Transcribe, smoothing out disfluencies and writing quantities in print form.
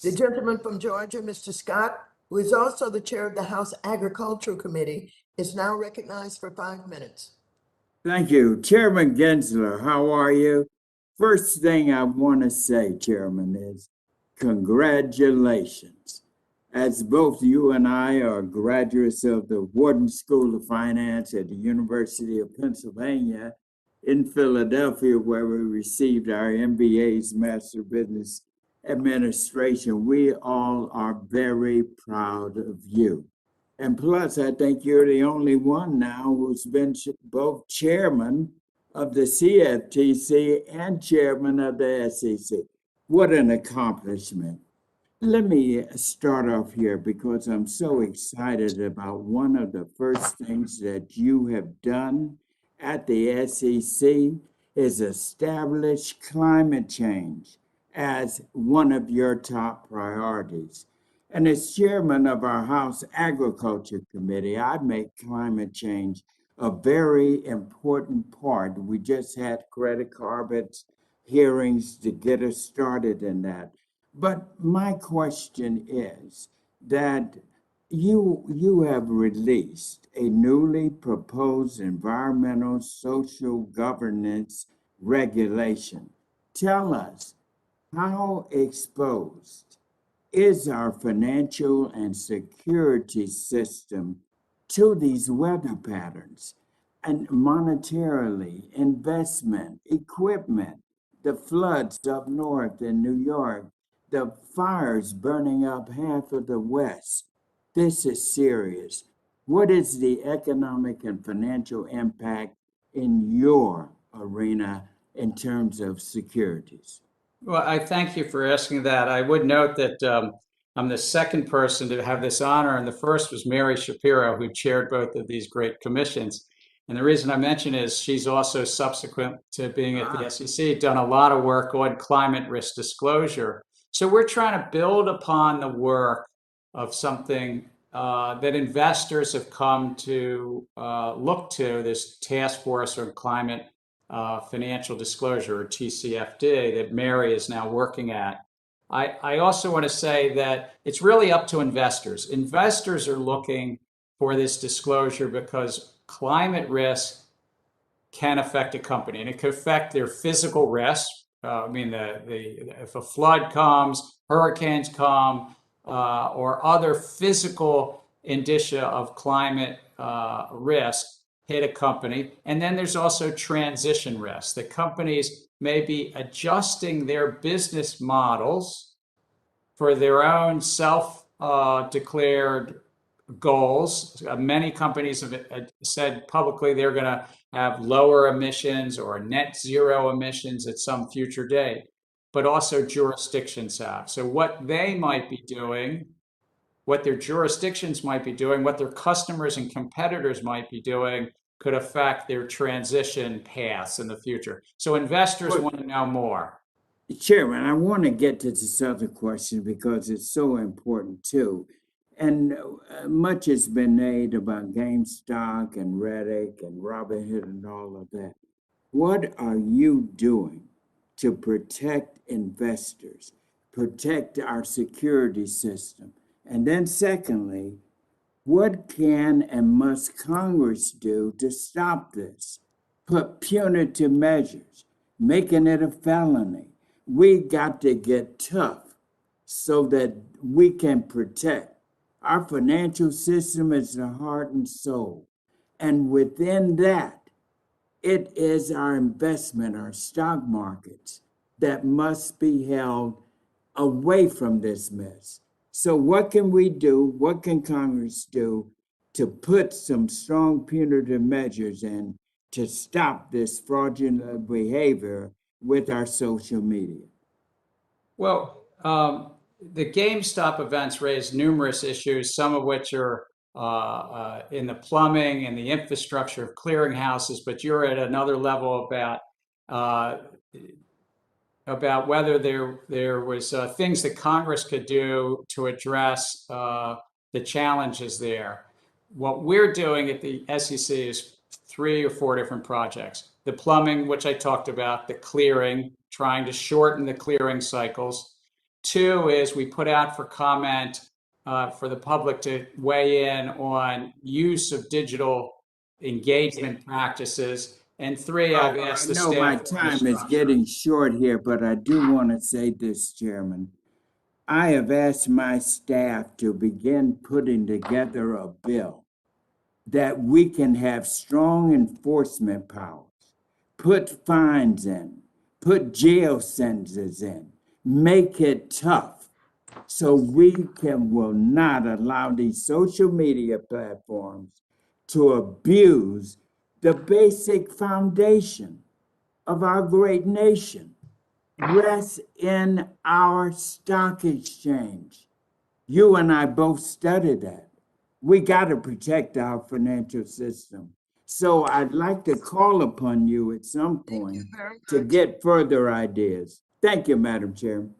The gentleman from Georgia, Mr. Scott, who is also the chair of the House Agricultural Committee, is now recognized for 5 minutes. Thank you. Chairman Gensler, how are you? First thing I want to say, Chairman, is congratulations. As both you and I are graduates of the Wharton School of Finance at the University of Pennsylvania in Philadelphia, where we received our MBAs, Master of Business Administration, we all are very proud of you. And plus, I think you're the only one now who's been both chairman of the CFTC and chairman of the SEC. What an accomplishment. Let me start off here because I'm so excited about one of the first things that you have done at the SEC is establish climate change as one of your top priorities. And as chairman of our House Agriculture Committee, I make climate change a very important part. We just had Greta Garbo's hearings to get us started in that. But my question is that you have released a newly proposed environmental social governance regulation. Tell us, how exposed is our financial and security system to these weather patterns and monetarily, investment, equipment, the floods up north in New York, the fires burning up half of the West? This is serious. What is the economic and financial impact in your arena in terms of securities? Well, I thank you for asking that. I would note that I'm the second person to have this honor, and the first was Mary Shapiro, who chaired both of these great commissions. And the reason I mention is she's also, subsequent to being at the SEC, done a lot of work on climate risk disclosure. So we're trying to build upon the work of something that investors have come to look to, this task force on climate financial disclosure, or TCFD, that Mary is now working at. I also want to say that it's really up to investors. Investors are looking for this disclosure because climate risk can affect a company, and it could affect their physical risk. If a flood comes, hurricanes come, or other physical indicia of climate risk hit a company. And then there's also transition risk, that companies may be adjusting their business models for their own self-declared goals. Many companies have said publicly they're going to have lower emissions or net zero emissions at some future date, but also jurisdictions have. So what they might be doing, what their jurisdictions might be doing, what their customers and competitors might be doing could affect their transition paths in the future. So investors want to know more. Chairman, I want to get to this other question because it's so important too. And much has been made about GameStop and Reddit and Robinhood and all of that. What are you doing to protect investors, protect our security system? And then secondly, what can and must Congress do to stop this? Put punitive measures, making it a felony. We got to get tough so that we can protect. Our financial system is the heart and soul. And within that, it is our investment, our stock markets, that must be held away from this mess. So what can we do? What can Congress do to put some strong punitive measures in to stop this fraudulent behavior with our social media? Well, the GameStop events raised numerous issues, some of which are in the plumbing and the infrastructure of clearinghouses, but you're at another level about whether there was things that Congress could do to address the challenges there. What we're doing at the SEC is 3 or 4 different projects. The plumbing, which I talked about, the clearing, trying to shorten the clearing cycles, 2 is we put out for comment for the public to weigh in on use of digital engagement practices. And 3, I've asked the No, staff. my for time is structure. getting short here, but I do want to say this, Chairman. I have asked my staff to begin putting together a bill that we can have strong enforcement powers, put fines in, put jail sentences in, make it tough so will not allow these social media platforms to abuse the basic foundation of our great nation. Rests in our stock exchange. You and I both studied that. We got to protect our financial system. So I'd like to call upon you at some point to get further ideas. Thank you, Madam Chairman.